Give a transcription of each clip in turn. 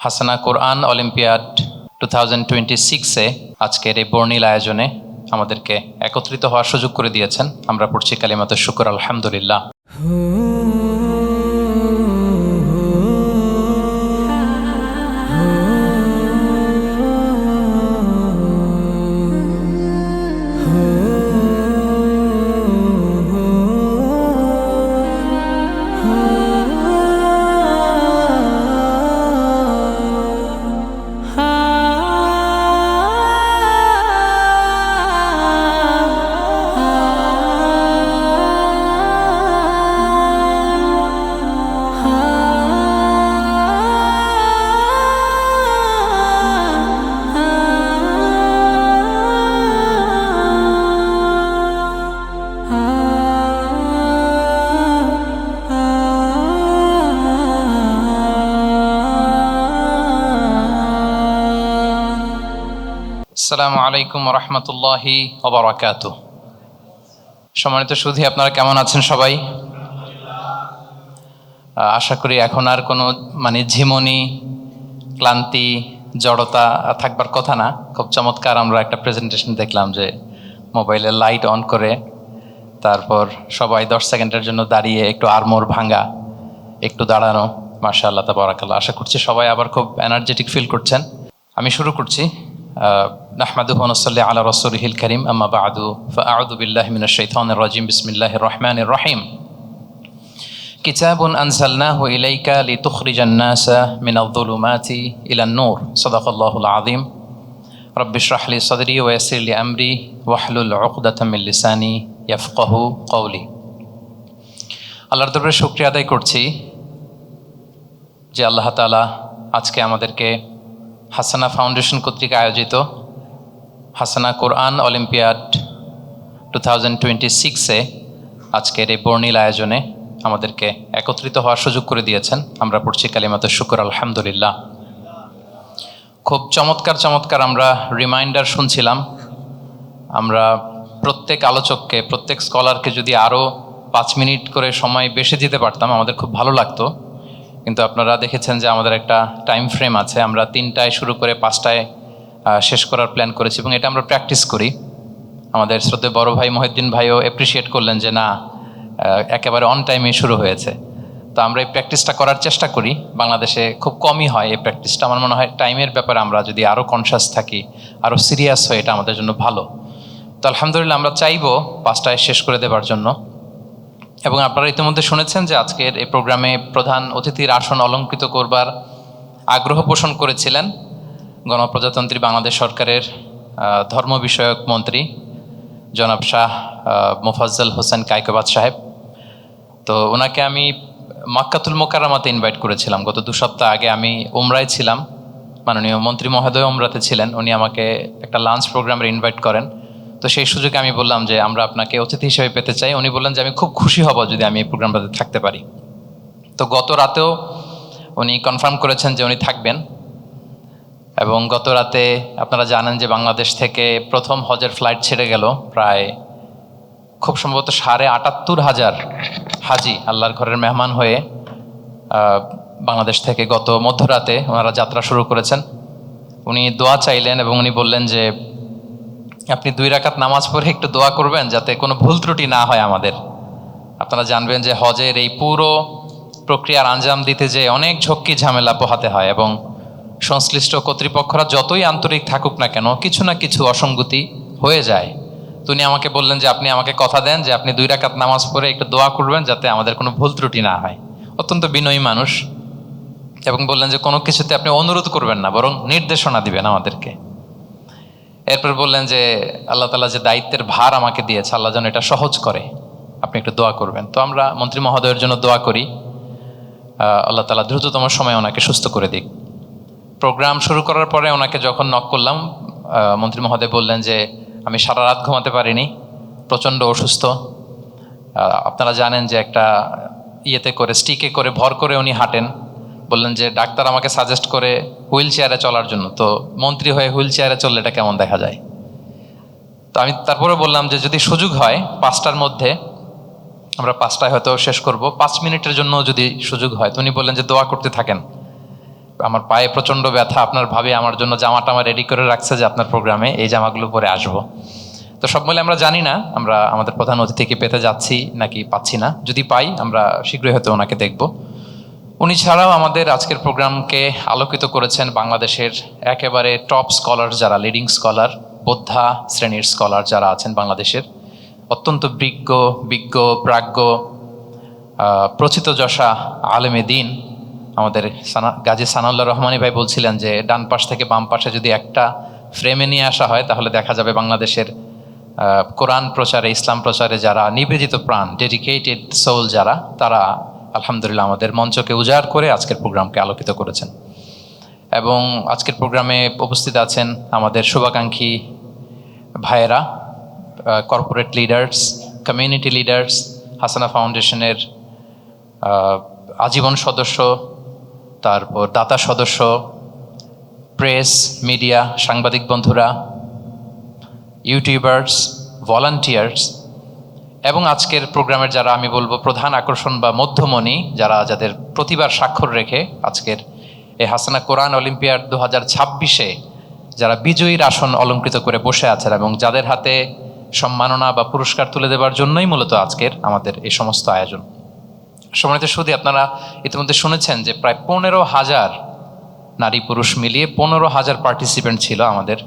হাসানা কোরআন অলিম্পিয়াড 2026-এ আজকের এই বর্ণিল আয়োজনে আমাদেরকে একত্রিত হওয়ার সুযোগ করে দিয়েছেন। আমরা পড়ছি কালিমাতুশ শুকর, আলহামদুলিল্লাহ। আসসালামু আলাইকুম ওয়া রাহমাতুল্লাহি ওয়া বারাকাতুহু। সম্মানিত সুধী, আপনারা কেমন আছেন সবাই? আশা করি এখন আর কোনো ঝিমুনি, ক্লান্তি, জড়তা থাকবার কথা না। খুব চমৎকার আমরা একটা প্রেজেন্টেশন দেখলাম যে মোবাইলের লাইট অন করে তারপর সবাই 10 সেকেন্ডের জন্য দাঁড়িয়ে একটু আড়মোড় ভাঙা, একটু দাঁড়ানো। মাশাআল্লাহ তাবারাকাল্লাহ। আশা করছি সবাই আবার খুব এনার্জেটিক ফিল করছেন। আমি শুরু করছি। নাহমাদুহু ওয়া নুসাল্লি আলা রাসূলিহিল কারীম, আম্মা বা'দু, ফাআউযু বিল্লাহি মিনাশ শাইতানির রাজীম। বিসমিল্লাহির রাহমানির রাহিম। কিতাবুন আনজালনাহু ইলাইকা লিতুখরিজান নাসা মিনাল যুলুমাতি ইলান নূর। সাদাকাল্লাহুল আযীম। রাব্বি ইশরাহ লি সাদরি ওয়া ইয়াসসির লি আমরি ওয়াহলুল উকদাতাম মিন লিসানি ইয়াফকাহু কওলি। আল্লাহর দরবারে শুকরিয়া আদায় করছি যে আল্লাহ তাআলা আজকে আমাদেরকে হাসানা ফাউন্ডেশন কর্তৃক আয়োজিত হাসানা কোরআন অলিম্পিয়াড 2026-এ আজকের এই বর্ণিল আয়োজনে আমাদেরকে একত্রিত হওয়ার সুযোগ করে দিয়েছেন। আমরা পড়ছি কালিমাতুশ শুকর, আলহামদুলিল্লাহ। খুব চমৎকার আমরা রিমাইন্ডার শুনছিলাম। আমরা প্রত্যেক আলোচককে, প্রত্যেক স্কলারকে যদি আরও 5 মিনিট করে সময় বেশি দিতে পারতাম আমাদের খুব ভালো লাগতো। কিন্তু আপনারা দেখেছেন যে আমাদের একটা টাইম ফ্রেম আছে। আমরা 3টায় শুরু করে 5টায় শেষ করার প্ল্যান করেছি এবং এটা আমরা প্র্যাকটিস করি। আমাদের শ্রদ্ধেয় বড় ভাই মহিউদ্দিন ভাইও অ্যাপ্রিসিয়েট করলেন যে না, একেবারে অন টাইমে শুরু হয়েছে। তো আমরা এই প্র্যাকটিসটা করার চেষ্টা করি। বাংলাদেশে খুব কমই হয় এই প্র্যাকটিসটা। আমার মনে হয় টাইমের ব্যাপারে আমরা যদি আরও কনসাস থাকি, আরও সিরিয়াস হয়, এটা আমাদের জন্য ভালো। তো আলহামদুলিল্লাহ আমরা চাইবো 5টায় শেষ করে দেবার জন্য। এবং আপনারা ইতিমধ্যে শুনেছেন যে আজকের এই প্রোগ্রামে প্রধান অতিথির আসন অলঙ্কৃত করবার আগ্রহ পোষণ করেছিলেন গণপ্রজাতন্ত্রী বাংলাদেশ সরকারের ধর্ম বিষয়ক মন্ত্রী জনাব শাহ মোফাজ্জল হোসেন কায়কোবাদ সাহেব। তো ওনাকে আমি মক্কাতুল মোকাররমাতে ইনভাইট করেছিলাম। গত 2 সপ্তাহ আগে আমি উমরায় ছিলাম, মাননীয় মন্ত্রী মহোদয় উমরাতে ছিলেন। উনি আমাকে একটা লাঞ্চ প্রোগ্রামে ইনভাইট করেন। তো সেই সুযোগে আমি বললাম যে আমরা আপনাকে অতিথি হিসেবে পেতে চাই। উনি বললেন যে আমি খুব খুশি হব যদি আমি এই প্রোগ্রামটাতে থাকতে পারি। তো গত রাতেও উনি কনফার্ম করেছেন যে উনি থাকবেন। এবং গত রাতে আপনারা জানেন যে বাংলাদেশ থেকে প্রথম হজের ফ্লাইট ছেড়ে গেল। প্রায় খুব সম্ভবত ৭৮,৫০০ হাজি আল্লাহর ঘরের মেহমান হয়ে বাংলাদেশ থেকে গত মধ্যরাতে ওনারা যাত্রা শুরু করেছেন। উনি দোয়া চাইলেন এবং উনি বললেন যে আপনি 2 রাকাত নামাজ পড়ে একটু দোয়া করবেন যাতে কোনো ভুল ত্রুটি না হয় আমাদের। আপনারা জানবেন যে হজের এই পুরো প্রক্রিয়ার আঞ্জাম দিতে যে অনেক ঝক্কি ঝামেলা পোহাতে হয় এবং সংশ্লিষ্ট কর্তৃপক্ষরা যতই আন্তরিক থাকুক না কেন কিছু না কিছু অসঙ্গতি হয়ে যায়। তো উনি আমাকে বললেন যে আপনি আমাকে কথা দেন যে আপনি 2 রাকাত নামাজ পড়ে একটু দোয়া করবেন যাতে আমাদের কোনো ভুল ত্রুটি না হয়। অত্যন্ত বিনয়ী মানুষ। এবং বললেন যে কোনো কিছুতে আপনি অনুরোধ করবেন না, বরং নির্দেশনা দিবেন আমাদেরকে। এরপর বললেন যে আল্লাহ তাআলা যে দায়িত্বের ভার আমাকে দিয়েছে, আল্লাহ যেন এটা সহজ করে, আপনি একটু দোয়া করবেন। তো আমরা মন্ত্রী মহোদয়ের জন্য দোয়া করি, আল্লাহ তাআলা দ্রুততম সময়ে ওনাকে সুস্থ করে দিক। প্রোগ্রাম শুরু করার পরে ওনাকে যখন নক করলাম, মন্ত্রী মহোদয় বললেন যে আমি সারা রাত ঘুমাতে পারিনি, প্রচণ্ড অসুস্থ। আপনারা জানেন যে একটা ইয়েতে করে, স্টিকে করে ভর করে উনি হাঁটেন। বললেন যে ডাক্তার আমাকে সাজেস্ট করে হুইল চেয়ারে চলার জন্য। তো মন্ত্রী হয়ে হুইল চেয়ারে চললে এটা কেমন দেখা যায়। তো আমি তারপরে বললাম যে যদি সুযোগ হয় 5টার মধ্যে, আমরা 5টায় হয়তো শেষ করব, 5 মিনিটের জন্য যদি সুযোগ হয়। তো উনি বললেন যে দোয়া করতে থাকেন। আমার পায়ে প্রচণ্ড ব্যথা, আপনার ভাবি আমার জন্য জামাটা আমার রেডি করে রাখছে যে আপনার প্রোগ্রামে এই জামাগুলো পরে আসবো। তো সব মিলে আমরা জানি না আমরা আমাদের প্রধান অতিথিকে পেতে যাচ্ছি নাকি পাচ্ছি না। যদি পাই আমরা শীঘ্রই হয়তো ওনাকে দেখব। উনি ছাড়াও আমাদের আজকের প্রোগ্রামকে আলোকিত করেছেন বাংলাদেশের একেবারে টপ স্কলার যারা, লিডিং স্কলার, বোদ্ধা শ্রেণীর স্কলার যারা আছেন বাংলাদেশের, অত্যন্ত বিজ্ঞ প্রাজ্ঞ প্রথিতযশা আলেমে দিন। আমাদের গাজী সানাউল্লাহ রহমানী ভাই বলছিলেন যে ডান পাশ থেকে বাম পাশে যদি একটা ফ্রেমে নিয়ে আসা হয় তাহলে দেখা যাবে বাংলাদেশের কোরআন প্রচারে, ইসলাম প্রচারে যারা নিবেদিত প্রাণ, ডেডিকেটেড সোল যারা, তারা আলহামদুলিল্লাহ আমাদের মঞ্চকে উজাড় করে আজকের প্রোগ্রামকে আলোকিত করেছেন। এবং আজকের প্রোগ্রামে উপস্থিত আছেন আমাদের শুভাকাঙ্ক্ষী ভাইয়েরা, কর্পোরেট লিডার্স, কমিউনিটি লিডার্স, হাসানা ফাউন্ডেশনের আজীবন সদস্য, তারপর দাতা সদস্য, প্রেস, মিডিয়া, সাংবাদিক বন্ধুরা, ইউটিউবার্স, ভলান্টিয়ার্স, এবং আজকের প্রোগ্রামের যারা আমি বলবো প্রধান আকর্ষণ বা মধ্যমণি, যাদের প্রতিবার স্বাক্ষর রেখে আজকের এই হাসানা কোরআন অলিম্পিয়াড 2026-এ যারা বিজয়ীর আসন অলঙ্কৃত করে বসে আছেন এবং যাদের হাতে সম্মাননা বা পুরস্কার তুলে দেওয়ার জন্যই মূলত আজকের আমাদের এই সমস্ত আয়োজন। সম্মানিত সুধী, আপনারা ইতিমধ্যে শুনেছেন যে প্রায় 15,000 নারী পুরুষ মিলিয়ে 15,000 পার্টিসিপেন্ট ছিল আমাদের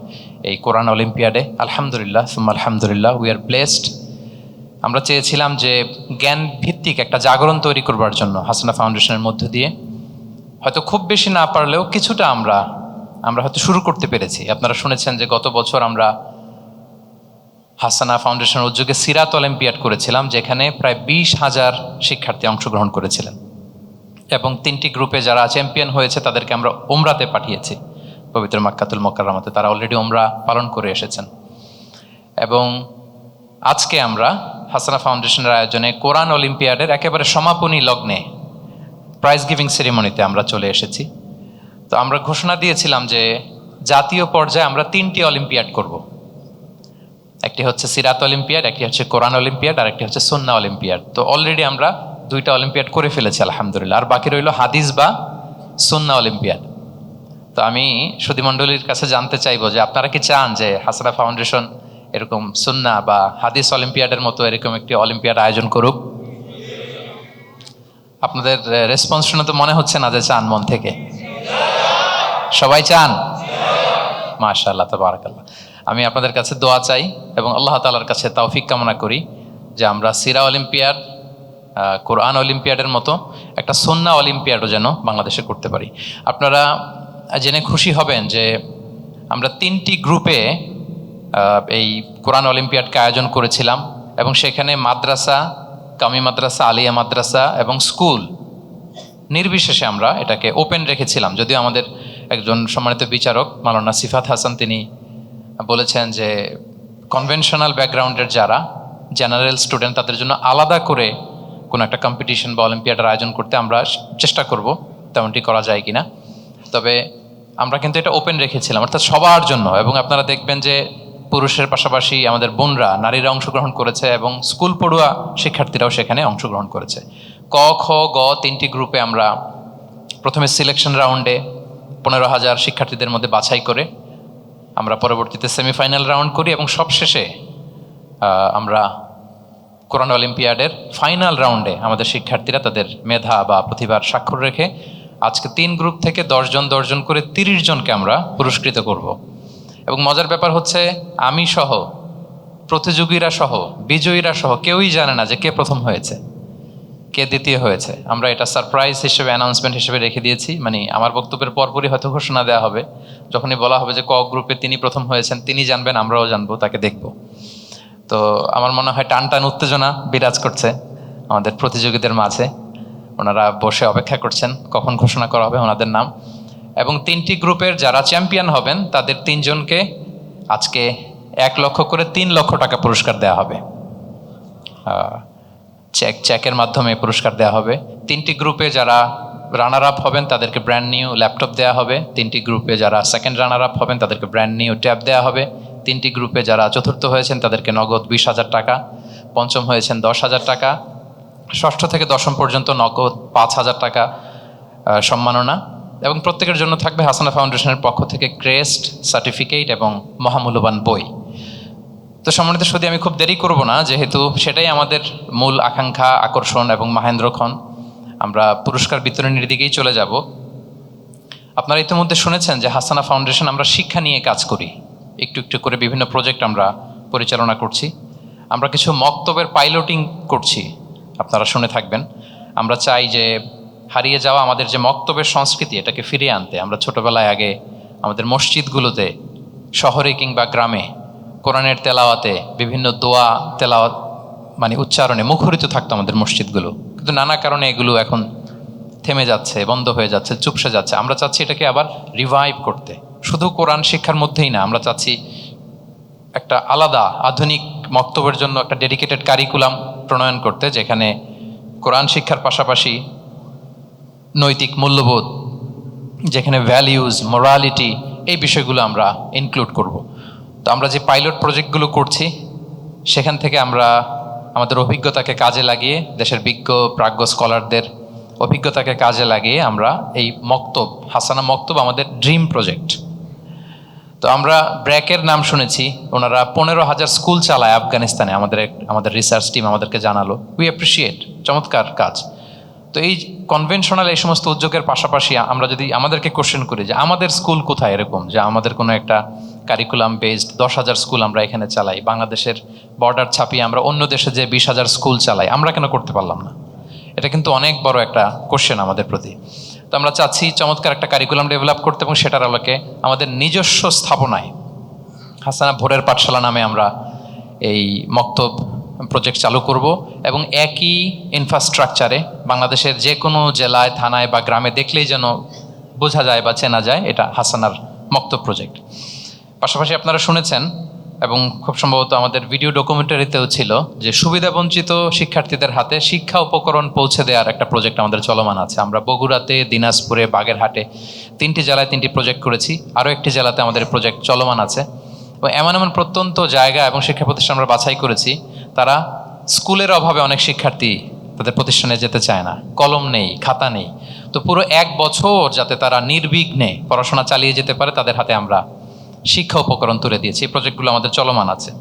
এই কোরআন অলিম্পিয়াডে। আলহামদুলিল্লাহ, আলহামদুলিল্লাহ, উই আর ব্লেসড। আমরা চেয়েছিলাম যে জ্ঞান ভিত্তিক একটা জাগরণ তৈরি করবার জন্য হাসানা ফাউন্ডেশনের মধ্য দিয়ে হয়তো খুব বেশি না পারলেও কিছুটা আমরা হয়তো শুরু করতে পেরেছি। আপনারা শুনেছেন যে গত বছর আমরা হাসানা ফাউন্ডেশনের উদ্যোগে সিরাত অলিম্পিয়াড করেছিলাম, যেখানে প্রায় 20,000 শিক্ষার্থী অংশগ্রহণ করেছিলেন এবং 3টি গ্রুপে যারা চ্যাম্পিয়ন হয়েছে তাদেরকে আমরা উমরাতে পাঠিয়েছি, পবিত্র মাক্কাতুল মুকাররমাতে। তারা অলরেডি উমরা পালন করে এসেছেন। এবং আজকে আমরা হাসানা ফাউন্ডেশনের আয়োজনে কোরআন অলিম্পিয়াডের একেবারে সমাপনী লগ্নে প্রাইজ গিভিং সেরিমনিতে আমরা চলে এসেছি। তো আমরা ঘোষণা দিয়েছিলাম যে জাতীয় পর্যায়ে আমরা 3টি অলিম্পিয়াড করব। একটি হচ্ছে সিরাত অলিম্পিয়াড, একটি হচ্ছে কোরআন অলিম্পিয়াড, আর একটি হচ্ছে সুন্নাহ অলিম্পিয়াড। তো অলরেডি আমরা 2টা অলিম্পিয়াড করে ফেলেছি আলহামদুলিল্লাহ, আর বাকি রইল হাদিস বা সুন্নাহ অলিম্পিয়াড। তো আমি সুধীমণ্ডলীর কাছে জানতে চাইবো যে আপনারা কি চান যে হাসানা ফাউন্ডেশন এরকম সুন্নাহ বা হাদিস অলিম্পিয়াডের মতো এরকম একটি অলিম্পিয়াড আয়োজন করুক? আপনাদের রেসপন্স শুনে তো মনে হচ্ছে না যে চান মন থেকে। সবাই চান? মাশাআল্লাহ, তাবারাকাল্লাহ। আমি আপনাদের কাছে দোয়া চাই এবং আল্লাহ তাআলার কাছে তৌফিক কামনা করি যে আমরা সিরা অলিম্পিয়াড, কোরআন অলিম্পিয়াডের মতো একটা সুন্নাহ অলিম্পিয়াডও যেন বাংলাদেশে করতে পারি। আপনারা জেনে খুশি হবেন যে আমরা 3টি গ্রুপে এই কোরআন অলিম্পিয়াডকে আয়োজন করেছিলাম এবং সেখানে মাদ্রাসা, কামি মাদ্রাসা, আলিয়া মাদ্রাসা এবং স্কুল নির্বিশেষে আমরা এটাকে ওপেন রেখেছিলাম। যদিও আমাদের একজন সম্মানিত বিচারক মাওলানা সিফাত হাসান তিনি বলেছেন যে কনভেনশনাল ব্যাকগ্রাউন্ডের যারা জেনারেল স্টুডেন্ট তাদের জন্য আলাদা করে কোনো একটা কম্পিটিশন বা অলিম্পিয়াডের আয়োজন করতে আমরা চেষ্টা করব তেমনটি করা যায় কিনা। তবে আমরা কিন্তু এটা ওপেন রেখেছিলাম, অর্থাৎ সবার জন্য। এবং আপনারা দেখবেন যে পুরুষের পাশাপাশি আমাদের বোনরা, নারীরা অংশগ্রহণ করেছে এবং স্কুল পড়ুয়া শিক্ষার্থীরাও সেখানে অংশগ্রহণ করেছে। ক, খ, গ 3টি গ্রুপে আমরা প্রথমে সিলেকশন রাউন্ডে 15,000 শিক্ষার্থীদের মধ্যে বাছাই করে আমরা পরবর্তীতে সেমিফাইনাল রাউন্ড করি এবং সবশেষে আমরা কোরআন অলিম্পিয়াডের ফাইনাল রাউন্ডে আমাদের শিক্ষার্থীরা তাদের মেধা বা প্রতিভার স্বাক্ষর রেখে আজকে 3 গ্রুপ থেকে 10 জন করে 30 জনকে আমরা পুরস্কৃত করব। এবং মজার ব্যাপার হচ্ছে আমি সহ, প্রতিযোগীরা সহ, বিজয়ীরা সহ কেউই জানে না যে কে প্রথম হয়েছে, কে দ্বিতীয় হয়েছে। আমরা এটা সারপ্রাইজ হিসেবে, অ্যানাউন্সমেন্ট হিসেবে রেখে দিয়েছি। মানে আমার বক্তব্যের পরপরই হয়তো ঘোষণা দেওয়া হবে, যখনই বলা হবে যে ক গ্রুপে তিনি প্রথম হয়েছেন, তিনি জানবেন, আমরাও জানবো, তাকে দেখব। তো আমার মনে হয় টান টান উত্তেজনা বিরাজ করছে আমাদের প্রতিযোগীদের মাঝে। ওনারা বসে অপেক্ষা করছেন কখন ঘোষণা করা হবে ওনাদের নাম। এবং 3টি গ্রুপের যারা চ্যাম্পিয়ন হবেন তাদের 3 জনকে আজকে 1 লক্ষ করে 3 লক্ষ টাকা পুরস্কার দেওয়া হবে। চেকের মাধ্যমে পুরস্কার দেওয়া হবে। 3টি গ্রুপে যারা রানার আপ হবেন তাদেরকে ব্র্যান্ড নিউ ল্যাপটপ দেওয়া হবে। 3টি গ্রুপে যারা সেকেন্ড রানার আপ হবেন তাদেরকে ব্র্যান্ড নিউ ট্যাব দেওয়া হবে। 3টি গ্রুপে যারা চতুর্থ হয়েছেন তাদেরকে নগদ 20,000 টাকা, পঞ্চম হয়েছেন 10,000 টাকা, ষষ্ঠ থেকে দশম পর্যন্ত নগদ 5,000 টাকা সম্মাননা, এবং প্রত্যেকের জন্য থাকবে হাসানা ফাউন্ডেশনের পক্ষ থেকে ক্রেস্ট, সার্টিফিকেট এবং মহামূল্যবান বই। তো সম্মানিত সুধী, আমি খুব দেরি করব না, যেহেতু সেটাই আমাদের মূল আকাঙ্ক্ষা, আকর্ষণ এবং মাহেন্দ্রক্ষণ। আমরা পুরস্কার বিতরণের দিকেই চলে যাব। আপনারা ইতিমধ্যে শুনেছেন যে হাসানা ফাউন্ডেশন আমরা শিক্ষা নিয়ে কাজ করি, একটু একটু করে বিভিন্ন প্রজেক্ট আমরা পরিচালনা করছি। আমরা কিছু মক্তবের পাইলটিং করছি, আপনারা শুনে থাকবেন। আমরা চাই যে হারিয়ে যাওয়া আমাদের যে মক্তবের সংস্কৃতি, এটাকে ফিরিয়ে আনতে। আমরা ছোটোবেলায় আগে আমাদের মসজিদগুলোতে, শহরে কিংবা গ্রামে, কোরআনের তেলাওয়াতে, বিভিন্ন দোয়া তেলাওয়াত মানে উচ্চারণে মুখরিত থাকতো আমাদের মসজিদগুলো। কিন্তু নানা কারণে এগুলো এখন থেমে যাচ্ছে, বন্ধ হয়ে যাচ্ছে, চুপসে যাচ্ছে। আমরা চাচ্ছি এটাকে আবার রিভাইভ করতে, শুধু কোরআন শিক্ষার মধ্যেই না, আমরা চাচ্ছি একটা আলাদা আধুনিক মক্তবের জন্য একটা ডেডিকেটেড কারিকুলাম প্রণয়ন করতে, যেখানে কোরআন শিক্ষার পাশাপাশি নৈতিক মূল্যবোধ, যেখানে ভ্যালিউজ, মোরালিটি, এই বিষয়গুলো আমরা ইনক্লুড করব। তো আমরা যে পাইলট প্রজেক্টগুলো করছি, সেখান থেকে আমরা আমাদের অভিজ্ঞতাকে কাজে লাগিয়ে, দেশের বিজ্ঞ প্রাজ্ঞ স্কলারদের অভিজ্ঞতাকে কাজে লাগিয়ে আমরা এই মক্তব, হাসানা মক্তব আমাদের ড্রিম প্রজেক্ট। তো আমরা ব্র্যাকের নাম শুনেছি, ওনারা 15,000 স্কুল চালায় আফগানিস্তানে। আমাদের রিসার্চ টিম আমাদেরকে জানালো। উই অ্যাপ্রিসিয়েট, চমৎকার কাজ। তো এই কনভেনশনাল এই সমস্ত উদ্যোগের পাশাপাশি আমরা যদি আমাদেরকে কোশ্চেন করি যে আমাদের স্কুল কোথায়, এরকম যে আমাদের কোনো একটা কারিকুলাম বেসড 10,000 স্কুল আমরা এখানে চালাই, বাংলাদেশের বর্ডার ছাপিয়ে আমরা অন্য দেশে যে 20,000 স্কুল চালাই, আমরা কেন করতে পারলাম না? এটা কিন্তু অনেক বড় একটা কোশ্চেন আমাদের প্রতি। তো আমরা চাচ্ছি চমৎকার একটা কারিকুলাম ডেভেলপ করতে, এবং সেটার আলোকে আমাদের নিজস্ব স্থাপনায় হাসানা ভোরের পাঠশালা নামে আমরা এই মক্তব প্রজেক্ট চালু করব, এবং একই ইনফ্রাস্ট্রাকচারে বাংলাদেশের যে কোনো জেলায়, থানায় বা গ্রামে দেখলেই যেন বোঝা যায় বা চেনা যায় এটা হাসানার মক্তব প্রজেক্ট। পাশাপাশি আপনারা শুনেছেন, এবং খুব সম্ভবত আমাদের ভিডিও ডকুমেন্টারিতেও ছিল, যে সুবিধাবঞ্চিত শিক্ষার্থীদের হাতে শিক্ষা উপকরণ পৌঁছে দেওয়ার একটা প্রজেক্ট আমাদের চলমান আছে। আমরা বগুড়াতে, দিনাজপুরে, বাগেরহাটে 3টি জেলায় 3টি প্রজেক্ট করেছি। আরও একটি জেলাতে আমাদের প্রজেক্ট চলমান আছে। এবং এমন এমন প্রত্যন্ত জায়গা এবং শিক্ষা প্রতিষ্ঠান আমরা বাছাই করেছি, তারা স্কুলের অভাবে অনেক শিক্ষার্থী তাদের প্রতিষ্ঠানে যেতে চায় না, কলম নেই, খাতা নেই। তো পুরো 1 বছর যাতে তারা নির্বিঘ্নে পড়াশোনা চালিয়ে যেতে পারে, তাদের হাতে আমরা শিক্ষা উপকরণ তুলে দিয়েছি। এই প্রজেক্টগুলো আমাদের চলমান আছে।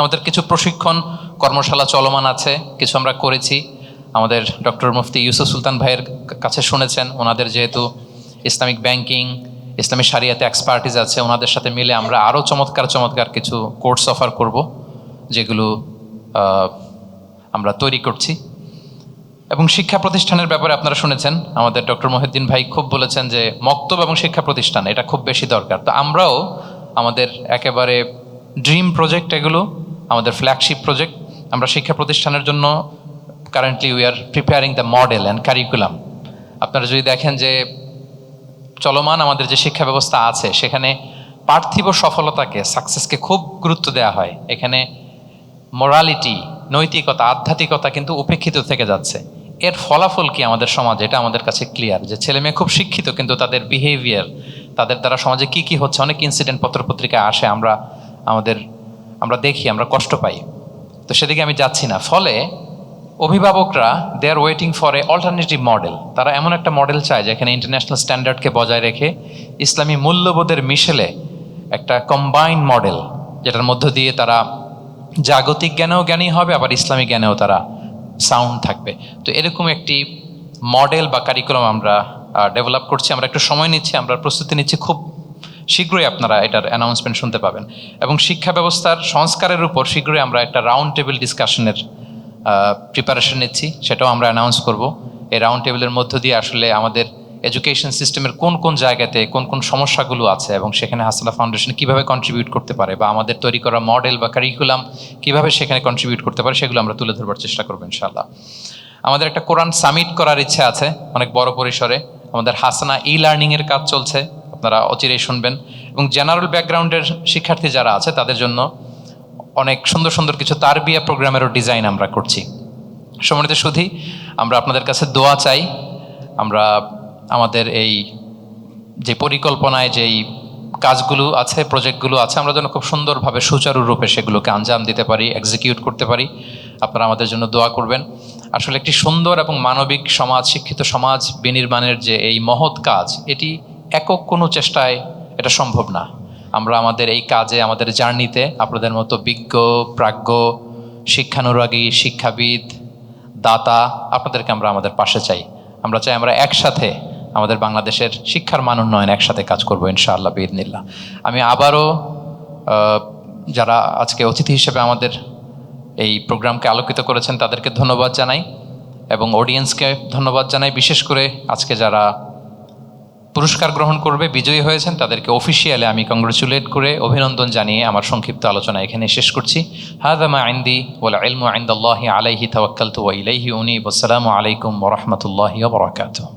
আমাদের কিছু প্রশিক্ষণ কর্মশালা চলমান আছে, কিছু আমরা করেছি। আমাদের ডক্টর মুফতি ইউসুফ সুলতান ভাইয়ের কাছে শুনেছেন, ওনাদের যেহেতু ইসলামিক ব্যাংকিং, ইসলামী শরিয়াতে এক্সপার্টিজ আছে, ওনাদের সাথে মিলে আমরা আরও চমৎকার কিছু কোর্স অফার করব, যেগুলো আমরা তৈরি করছি। এবং শিক্ষা প্রতিষ্ঠানের ব্যাপারে আপনারা শুনেছেন, আমাদের ডক্টর মহিউদ্দিন ভাই খুব বলেছেন যে মক্তব এবং শিক্ষা প্রতিষ্ঠান এটা খুব বেশি দরকার। তো আমরাও আমাদের একেবারে ড্রিম প্রজেক্ট, এগুলো আমাদের ফ্ল্যাগশিপ প্রজেক্ট। আমরা শিক্ষা প্রতিষ্ঠানের জন্য currently we are preparing the model and curriculum. আপনারা যদি দেখেন যে চলমান আমাদের যে শিক্ষা ব্যবস্থা আছে, সেখানে পার্থিব সফলতাকে, সাকসেসকে খুব গুরুত্ব দেওয়া হয়। এখানে মোরালিটি, নৈতিকতা, আধ্যাত্মিকতা কিন্তু উপেক্ষিত থেকে যাচ্ছে। এর ফলাফল কি আমাদের সমাজে, এটা আমাদের কাছে ক্লিয়ার, যে ছেলে মেয়ে খুব শিক্ষিত কিন্তু তাদের বিহেভিয়ার, তাদের দ্বারা সমাজে কি কি হচ্ছে, অনেক ইনসিডেন্ট পত্রপত্রিকায় আসে, আমরা দেখি, আমরা কষ্ট পাই। তো সেদিকে আমি যাচ্ছি না। ফলে অভিভাবকরা they are waiting for a alternative model. তারা এমন একটা মডেল চায় যেখানে ইন্টারন্যাশনাল স্ট্যান্ডার্ডকে বজায় রেখে ইসলামী মূল্যবোধের মিশেলে একটা কম্বাইন্ড মডেল, যেটার মধ্য দিয়ে তারা জাগতিক জ্ঞানেও জ্ঞানী হবে, আবার ইসলামী জ্ঞানেও তারা সাউন্ড থাকবে। তো এরকম একটি মডেল বা কারিকুলাম আমরা ডেভেলপ করছি। আমরা একটু সময় নিচ্ছি, আমরা প্রস্তুতি নিচ্ছি, খুব শীঘ্রই আপনারা এটার অ্যানাউন্সমেন্ট শুনতে পাবেন। এবং শিক্ষা ব্যবস্থার সংস্কারের উপর শীঘ্রই আমরা একটা রাউন্ড টেবিল ডিসকাশনের প্রিপারেশন নিচ্ছি, সেটাও আমরা অ্যানাউন্স করব। এই রাউন্ড টেবিলের মধ্য দিয়ে আসলে আমাদের এডুকেশন সিস্টেমের কোন কোন জায়গাতে কোন কোন সমস্যাগুলো আছে, এবং সেখানে হাসানা ফাউন্ডেশন কীভাবে কন্ট্রিবিউট করতে পারে, বা আমাদের তৈরি করা মডেল বা কারিকুলাম কীভাবে সেখানে কন্ট্রিবিউট করতে পারে, সেগুলো আমরা তুলে ধরবার চেষ্টা করবো ইনশাআল্লাহ। আমাদের একটা কোরআন সামিট করার ইচ্ছা আছে অনেক বড় পরিসরে। আমাদের হাসানা লার্নিংয়ের কাজ চলছে, আপনারা অচিরেই শুনবেন। এবং জেনারেল ব্যাকগ্রাউন্ডের শিক্ষার্থী যারা আছে তাদের জন্য অনেক সুন্দর কিছু তারবিয়া প্রোগ্রামেরও ডিজাইন আমরা করছি। সম্মানিত সুধী, আমরা আপনাদের কাছে দোয়া চাই। আমরা আমাদের এই যে পরিকল্পনায় যেই কাজগুলো আছে, প্রজেক্টগুলো আছে, আমরা যেন খুব সুন্দরভাবে সুচারুরূপে সেগুলোকে আঞ্জাম দিতে পারি, এক্সিকিউট করতে পারি। আপনারা আমাদের জন্য দোয়া করবেন। আসলে একটি সুন্দর এবং মানবিক সমাজ, শিক্ষিত সমাজ বিনির্মাণের যে এই মহৎ কাজ, এটি একক কোনো চেষ্টায় এটা সম্ভব না। আমরা আমাদের এই কাজে, আমাদের জার্নিতে আপনাদের মতো বিজ্ঞ, প্রাজ্ঞ, শিক্ষানুরাগী, শিক্ষাবিদ, দাতা, আপনাদেরকে আমরা আমাদের পাশে চাই। আমরা চাই আমরা একসাথে আমাদের বাংলাদেশের শিক্ষার মান উন্নয়ন একসাথে কাজ করবো ইনশাআল্লাহ বিইذনিল্লাহ। আমি আবারও যারা আজকে অতিথি হিসেবে আমাদের এই প্রোগ্রামকে আলোকিত করেছেন তাদেরকে ধন্যবাদ জানাই, এবং অডিয়েন্সকে ধন্যবাদ জানাই। বিশেষ করে আজকে যারা পুরস্কার গ্রহণ করবে, বিজয়ী হয়েছেন, তাদেরকে অফিসিয়ালি আমি কংগ্রেচুলেট করে অভিনন্দন জানিয়ে আমার সংক্ষিপ্ত আলোচনা এখানে শেষ করছি। হাযা মা ইনদি ওয়াল ইলমু ইনদাল্লাহি আলাইহি তাওয়াক্কালতু ওয়া ইলাইহি উনীব। আসসালামু আলাইকুম ওয়া রাহমাতুল্লাহি ওয়া বারাকাতুহু।